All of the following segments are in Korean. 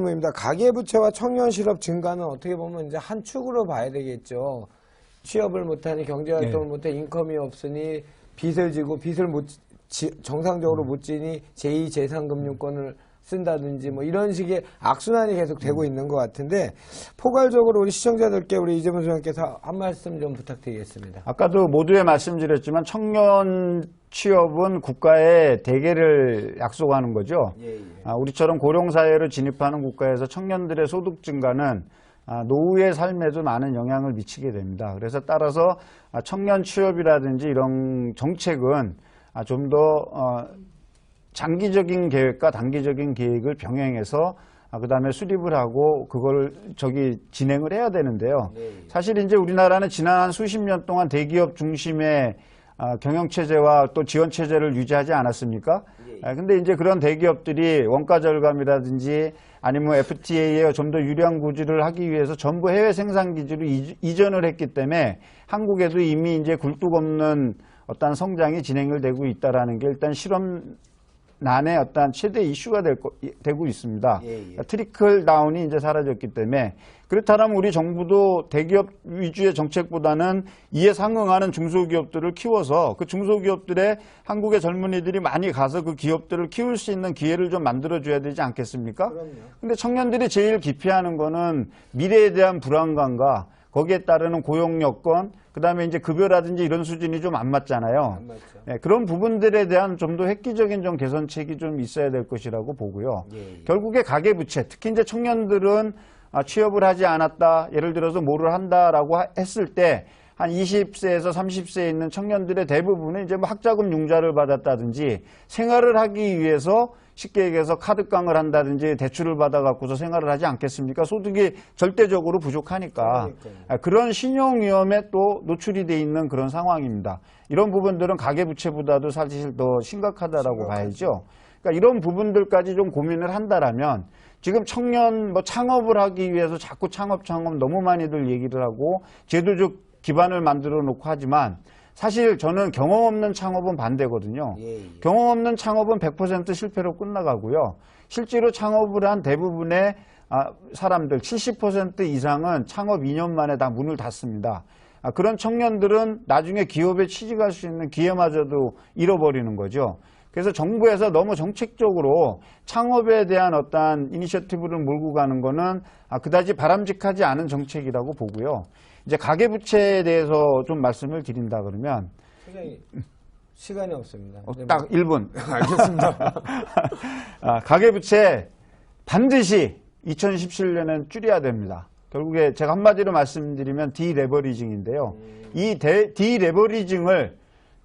입니다. 가계부채와 청년 실업 증가는 어떻게 보면 이제 한 축으로 봐야 되겠죠. 취업을 못하니 경제활동을 못해 인컴이 없으니 빚을 지고 빚을 정상적으로 못 지니 제2, 제3금융권을 쓴다든지 뭐 이런 식의 악순환이 계속 되고 있는 것 같은데 포괄적으로 우리 시청자들께 우리 이재문 소장께서 한 말씀 좀 부탁드리겠습니다. 아까도 모두에 말씀드렸지만 청년 취업은 국가의 대계를 약속하는 거죠. 우리처럼 고령사회로 진입하는 국가에서 청년들의 소득 증가는 노후의 삶에도 많은 영향을 미치게 됩니다. 그래서 따라서 청년 취업이라든지 이런 정책은 좀 더 장기적인 계획과 단기적인 계획을 병행해서 그 다음에 수립을 하고 그걸 진행을 해야 되는데요. 사실 이제 우리나라는 지난 한 수십 년 동안 대기업 중심의 경영체제와 또 지원체제를 유지하지 않았습니까? 근데 이제 그런 대기업들이 원가 절감이라든지 아니면 FTA에 좀 더 유리한 구조를 하기 위해서 전부 해외 생산 기지로 이전을 했기 때문에 한국에도 이미 이제 굴뚝 없는 어떤 성장이 진행을 되고 있다라는 게 일단 실업난의 어떤 최대 이슈가 되고 있습니다. 트리클 다운이 이제 사라졌기 때문에 그렇다면 우리 정부도 대기업 위주의 정책보다는 이에 상응하는 중소기업들을 키워서 그 중소기업들의 한국의 젊은이들이 많이 가서 그 기업들을 키울 수 있는 기회를 좀 만들어줘야 되지 않겠습니까? 근데 청년들이 제일 기피하는 거는 미래에 대한 불안감과 거기에 따르는 고용 여건, 그 다음에 이제 급여라든지 이런 수준이 좀 안 맞잖아요. 그런 부분들에 대한 좀 더 획기적인 좀 개선책이 좀 있어야 될 것이라고 보고요. 결국에 가계부채, 특히 이제 청년들은 취업을 하지 않았다, 예를 들어서 뭐를 한다라고 했을 때 한 20세에서 30세에 있는 청년들의 대부분은 이제 뭐 학자금 융자를 받았다든지 생활을 하기 위해서 쉽게 얘기해서 카드깡을 한다든지 대출을 받아갖고서 생활을 하지 않겠습니까? 소득이 절대적으로 부족하니까. 그런 신용 위험에 또 노출이 돼 있는 그런 상황입니다. 이런 부분들은 가계부채보다도 사실 더 심각하다라고 봐야죠. 그러니까 이런 부분들까지 좀 고민을 한다라면 지금 청년 창업을 하기 위해서 자꾸 창업 너무 많이들 얘기를 하고 제도적 기반을 만들어 놓고 하지만 사실 저는 경험 없는 창업은 반대거든요. 경험 없는 창업은 100% 실패로 끝나가고요. 실제로 창업을 한 대부분의 사람들 70% 이상은 창업 2년 만에 다 문을 닫습니다. 그런 청년들은 나중에 기업에 취직할 수 있는 기회마저도 잃어버리는 거죠. 그래서 정부에서 너무 정책적으로 창업에 대한 어떤 이니셔티브를 몰고 가는 거는 그다지 바람직하지 않은 정책이라고 보고요. 이제 가계부채에 대해서 좀 말씀을 드린다 그러면 시간이 없습니다. 딱 1분. 알겠습니다. 가계부채 반드시 2017년엔 줄여야 됩니다. 결국에 제가 한마디로 말씀드리면 디레버리징인데요. 이 디레버리징을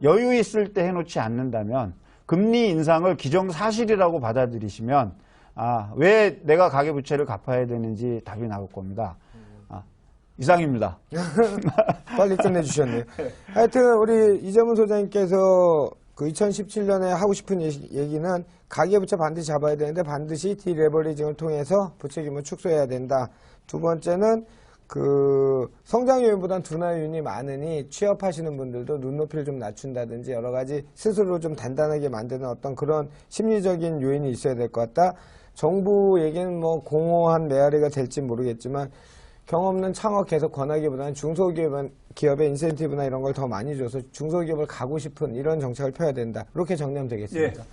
여유 있을 때 해놓지 않는다면 금리 인상을 기정사실이라고 받아들이시면 왜 내가 가계부채를 갚아야 되는지 답이 나올 겁니다. 이상입니다. 빨리 끝내주셨네요. 하여튼 우리 이재문 소장님께서 그 2017년에 하고 싶은 얘기는 가계부채 반드시 잡아야 되는데 반드시 디레버리징을 통해서 부채 규모 축소해야 된다. 두 번째는 그 성장 요인보다는 둔화 요인이 많으니 취업하시는 분들도 눈높이를 좀 낮춘다든지 여러 가지 스스로 좀 단단하게 만드는 어떤 그런 심리적인 요인이 있어야 될 것 같다. 정부 얘기는 뭐 공허한 메아리가 될지 모르겠지만 경험 없는 창업 계속 권하기보다는 중소기업의 인센티브나 이런 걸 더 많이 줘서 중소기업을 가고 싶은 이런 정책을 펴야 된다. 이렇게 정리하면 되겠습니다.